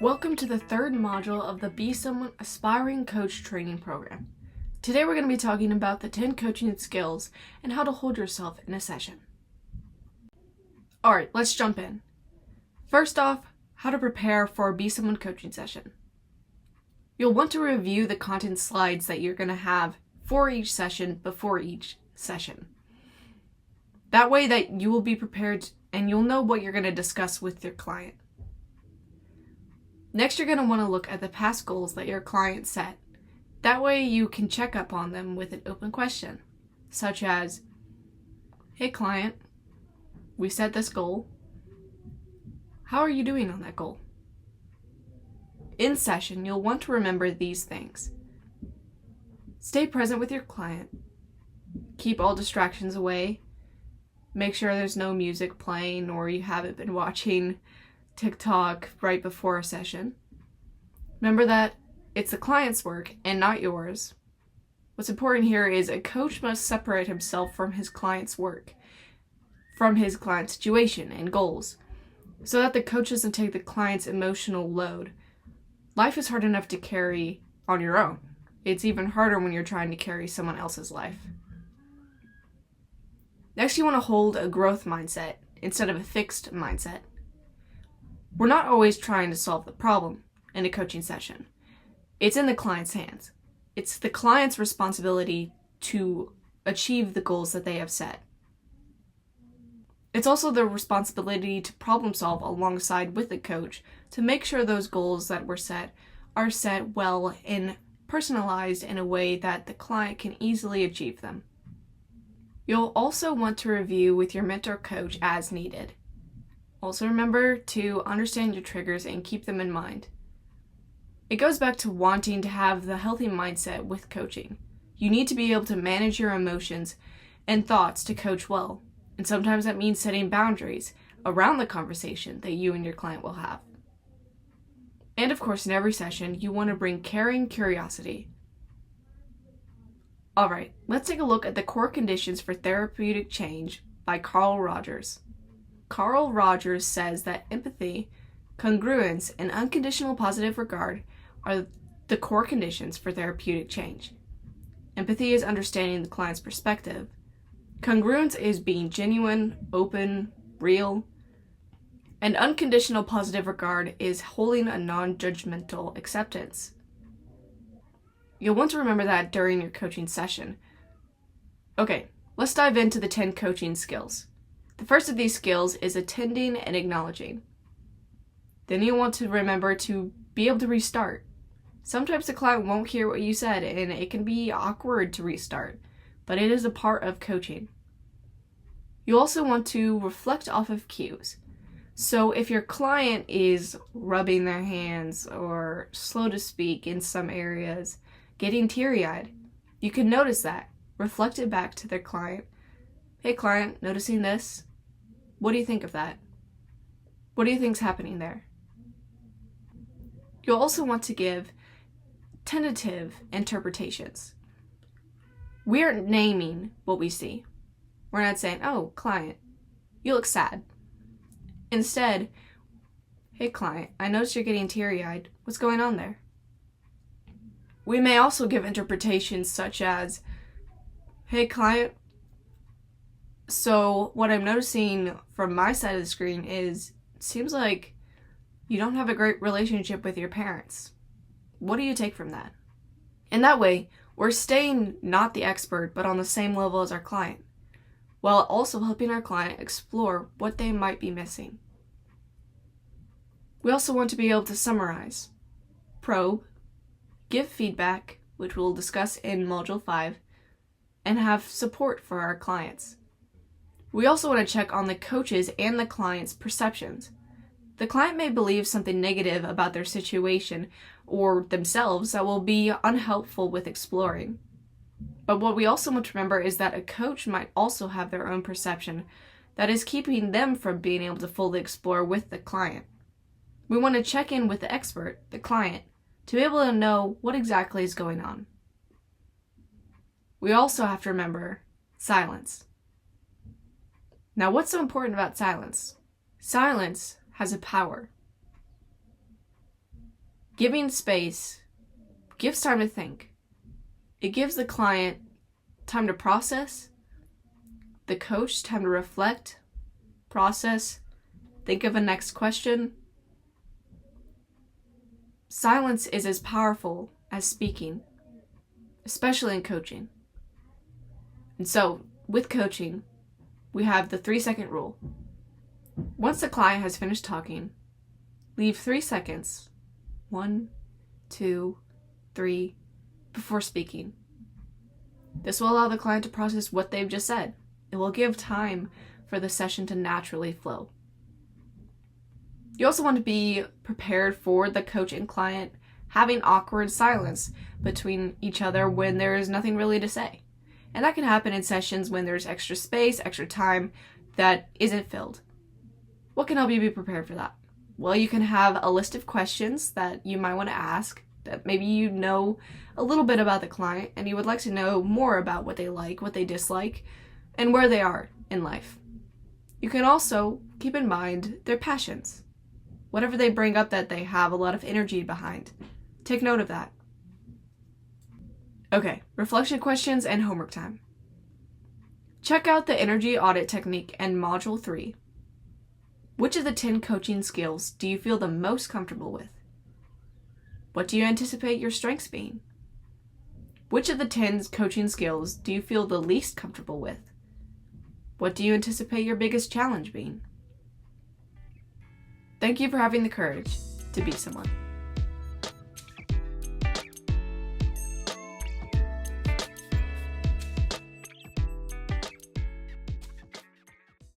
Welcome to the third module of the BeSomeone Aspiring Coach Training Program. Today we're going to be talking about the 10 coaching skills and how to hold yourself in a session. Alright, let's jump in. First off, how to prepare for a BeSomeone coaching session. You'll want to review the content slides that you're going to have for each session before each session. That way that you will be prepared and you'll know what you're going to discuss with your client. Next, you're going to want to look at the past goals that your client set. That way you can check up on them with an open question, such as, "Hey client, we set this goal. How are you doing on that goal?" In session, you'll want to remember these things. Stay present with your client. Keep all distractions away. Make sure there's no music playing or you haven't been watching TikTok right before a session. Remember that it's the client's work and not yours. What's important here is a coach must separate himself from his client's work, from his client's situation and goals, so that the coach doesn't take the client's emotional load. Life is hard enough to carry on your own. It's even harder when you're trying to carry someone else's life. Next, you want to hold a growth mindset instead of a fixed mindset. We're not always trying to solve the problem in a coaching session. It's in the client's hands. It's the client's responsibility to achieve the goals that they have set. It's also their responsibility to problem solve alongside with the coach to make sure those goals that were set are set well and personalized in a way that the client can easily achieve them. You'll also want to review with your mentor coach as needed. Also remember to understand your triggers and keep them in mind. It goes back to wanting to have the healthy mindset with coaching. You need to be able to manage your emotions and thoughts to coach well, and sometimes that means setting boundaries around the conversation that you and your client will have. And of course, in every session, you want to bring caring curiosity. Alright, let's take a look at the core conditions for therapeutic change by Carl Rogers. Carl Rogers says that empathy, congruence, and unconditional positive regard are the core conditions for therapeutic change. Empathy is understanding the client's perspective. Congruence is being genuine, open, real. And unconditional positive regard is holding a non-judgmental acceptance. You'll want to remember that during your coaching session. Okay, let's dive into the 10 coaching skills. The first of these skills is attending and acknowledging. Then you want to remember to be able to restart. Sometimes the client won't hear what you said and it can be awkward to restart, but it is a part of coaching. You also want to reflect off of cues. So if your client is rubbing their hands or slow to speak in some areas, getting teary-eyed, you can notice that. Reflect it back to their client. "Hey client, noticing this? What do you think of that? What do you think's happening there?" You'll also want to give tentative interpretations. We aren't naming what we see. We're not saying, "Oh, client, you look sad." Instead, "Hey client, I noticed you're getting teary-eyed. What's going on there?" We may also give interpretations such as, "Hey client, so what I'm noticing from my side of the screen is, it seems like you don't have a great relationship with your parents. What do you take from that?" In that way, we're staying not the expert, but on the same level as our client, while also helping our client explore what they might be missing. We also want to be able to summarize, probe, give feedback, which we'll discuss in Module 5, and have support for our clients. We also want to check on the coach's and the client's perceptions. The client may believe something negative about their situation or themselves that will be unhelpful with exploring. But what we also want to remember is that a coach might also have their own perception that is keeping them from being able to fully explore with the client. We want to check in with the expert, the client, to be able to know what exactly is going on. We also have to remember silence. Now, what's so important about silence? Silence has a power. Giving space gives time to think. It gives the client time to process, the coach time to reflect, process, think of a next question. Silence is as powerful as speaking, especially in coaching. And so, with coaching, we have the 3-second rule. Once the client has finished talking, leave 3 seconds, 1, 2, 3, before speaking. This will allow the client to process what they've just said. It will give time for the session to naturally flow. You also want to be prepared for the coach and client having awkward silence between each other when there is nothing really to say. And that can happen in sessions when there's extra space, extra time that isn't filled. What can help you be prepared for that? Well, you can have a list of questions that you might want to ask, that maybe you know a little bit about the client and you would like to know more about what they like, what they dislike, and where they are in life. You can also keep in mind their passions. Whatever they bring up that they have a lot of energy behind. Take note of that. Okay, reflection questions and homework time. Check out the energy audit technique and module 3. Which of the 10 coaching skills do you feel the most comfortable with? What do you anticipate your strengths being? Which of the 10 coaching skills do you feel the least comfortable with? What do you anticipate your biggest challenge being? Thank you for having the courage to be someone.